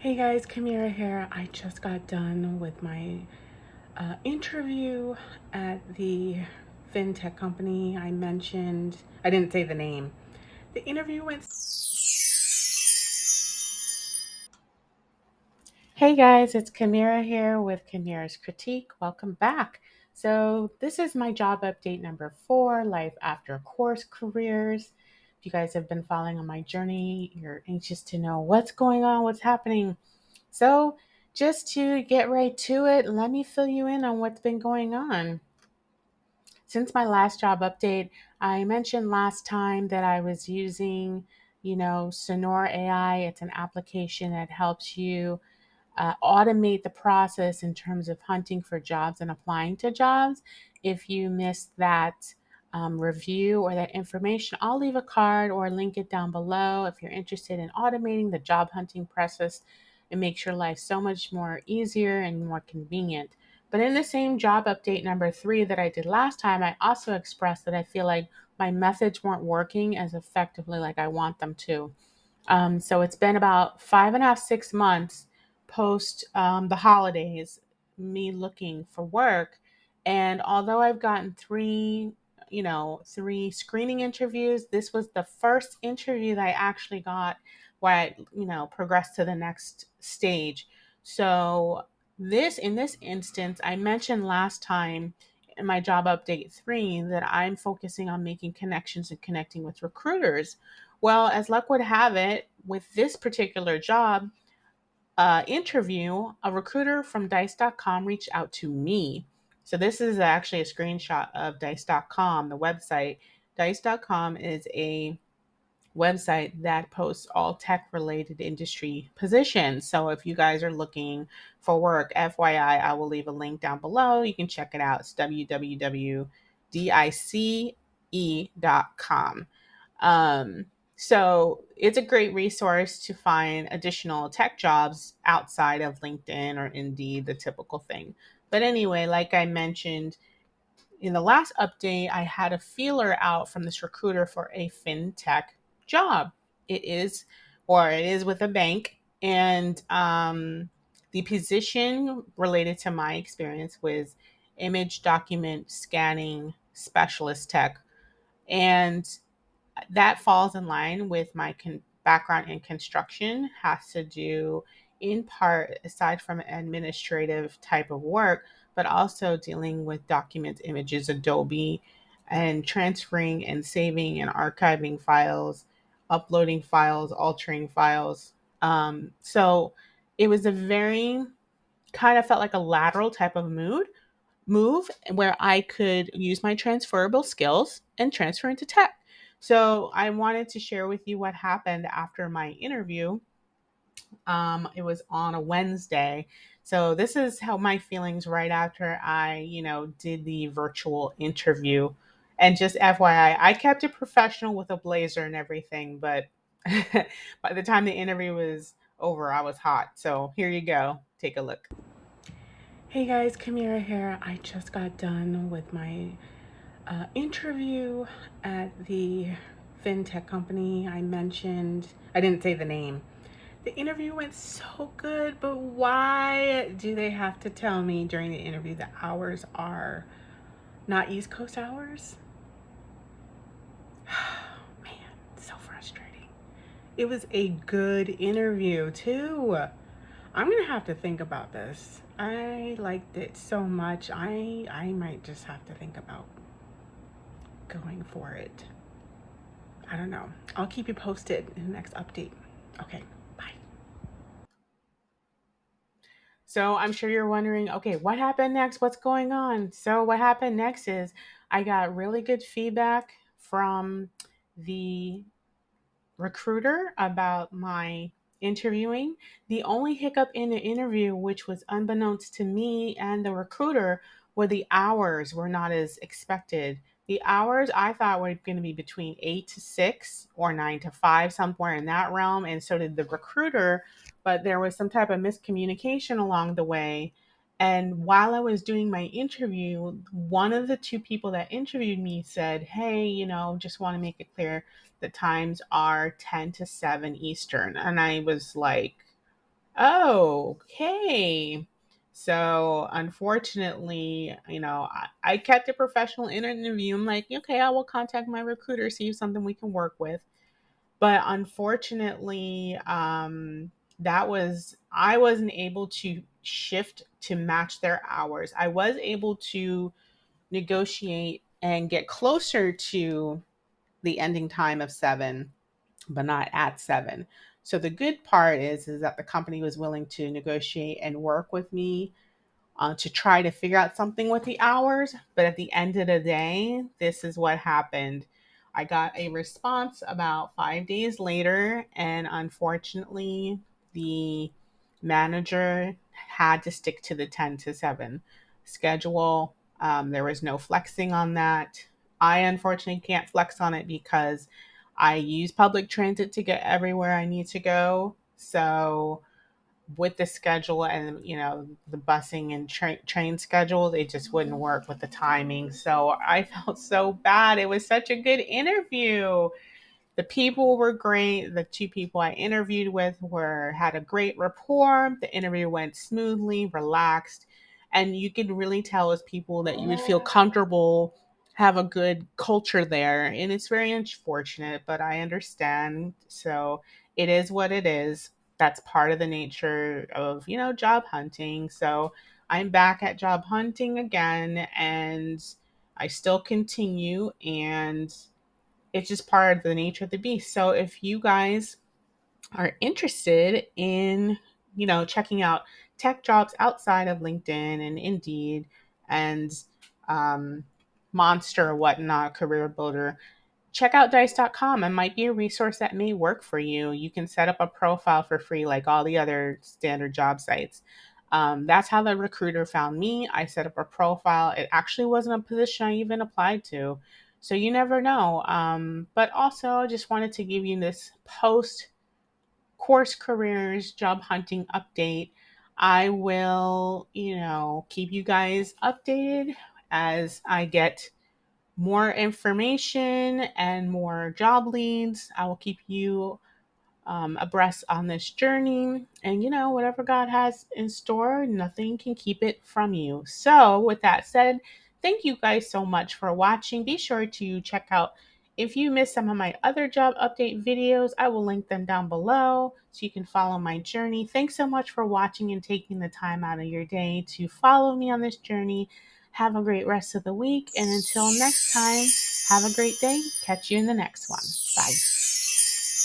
Hey guys, Kamira here. I just got done with my interview at the fintech company I mentioned. I didn't say the name. The interview went. Hey guys, it's Kamira here with Kamira's Critique. Welcome back. So, this is my job update number 4, Life After Course Careers. If you guys have been following on my journey, you're anxious to know what's going on, what's happening. So, just to get right to it, let me fill you in on what's been going on. Since my last job update, I mentioned last time that I was using, Sonora AI. It's an application that helps you automate the process in terms of hunting for jobs and applying to jobs. If you missed that review or that information, I'll leave a card or link it down below if you're interested in automating the job hunting process. It makes your life so much more easier and more convenient. But in the same job update number 3 that I did last time, I also expressed that I feel like my methods weren't working as effectively like I want them to. So it's been about 5.5, 6 months post the holidays, me looking for work. And although I've gotten three screening interviews, this was the first interview that I actually got where I progressed to the next stage. So in this instance, I mentioned last time in my job update 3 that I'm focusing on making connections and connecting with recruiters. Well, as luck would have it, with this particular job interview, a recruiter from Dice.com reached out to me. So, this is actually a screenshot of Dice.com, the website. Dice.com is a website that posts all tech related industry positions. So, if you guys are looking for work, FYI, I will leave a link down below. You can check it out. It's www.dice.com. Um, so it's a great resource to find additional tech jobs outside of LinkedIn or Indeed, the typical thing. But anyway, like I mentioned in the last update, I had a feeler out from this recruiter for a fintech job. It is with a bank, and the position related to my experience was image document scanning specialist tech. And that falls in line with my background in construction, has to do in part, aside from administrative type of work, but also dealing with documents, images, Adobe, and transferring and saving and archiving files, uploading files, altering files. So it was a very kind of felt like a lateral type of move where I could use my transferable skills and transfer into tech. So I wanted to share with you what happened after my interview. It was on a Wednesday. So this is how my feelings right after I did the virtual interview. And just FYI, I kept it professional with a blazer and everything, but by the time the interview was over, I was hot. So here you go. Take a look. Hey guys, Kamira here. I just got done with my interview at the fintech company I mentioned. I didn't say the name. The interview went so good, but why do they have to tell me during the interview the hours are not East Coast hours? Man, so frustrating. It was a good interview, too. I'm gonna have to think about this. I liked it so much. I might just have to think about going for it. I don't know. I'll keep you posted in the next update. Okay, bye. So I'm sure you're wondering, okay, what happened next? What's going on? So what happened next is I got really good feedback from the recruiter about my interviewing. The only hiccup in the interview, which was unbeknownst to me and the recruiter, were the hours were not as expected. The hours I thought were going to be between 8 to 6 or 9 to 5, somewhere in that realm, and so did the recruiter. But there was some type of miscommunication along the way. And while I was doing my interview, one of the two people that interviewed me said, "Hey, just want to make it clear the times are 10 to 7 Eastern." And I was like, Oh, okay. So unfortunately, I kept a professional interview. I'm like, okay, I will contact my recruiter, see if something we can work with. But unfortunately, I wasn't able to shift to match their hours. I was able to negotiate and get closer to the ending time of 7, but not at 7. So the good part is that the company was willing to negotiate and work with me to try to figure out something with the hours. But at the end of the day, this is what happened. I got a response about 5 days later, and unfortunately, the manager had to stick to the 10 to 7 schedule. There was no flexing on that. I unfortunately can't flex on it because I use public transit to get everywhere I need to go. So with the schedule and the busing and train schedule, it just wouldn't work with the timing. So I felt so bad. It was such a good interview. The people were great. The two people I interviewed with were had a great rapport. The interview went smoothly, relaxed, and you could really tell as people that you would feel comfortable, have a good culture there. And it's very unfortunate, but I understand. So it is what it is. That's part of the nature of, job hunting. So I'm back at job hunting again, and I still continue, and it's just part of the nature of the beast. So if you guys are interested in, checking out tech jobs outside of LinkedIn and Indeed and um, Monster or whatnot, Career Builder, check out dice.com. It might be a resource that may work for you. You can set up a profile for free like all the other standard job sites. That's how the recruiter found me. I set up a profile. It actually wasn't a position I even applied to. So you never know. But also, I just wanted to give you this post course careers job hunting update. I will, keep you guys updated as I get more information and more job leads. I will keep you abreast on this journey. And whatever God has in store, nothing can keep it from you. So, with that said, thank you guys so much for watching. Be sure to check out if you missed some of my other job update videos, I will link them down below so you can follow my journey. Thanks so much for watching and taking the time out of your day to follow me on this journey. Have a great rest of the week. And until next time, have a great day. Catch you in the next one. Bye.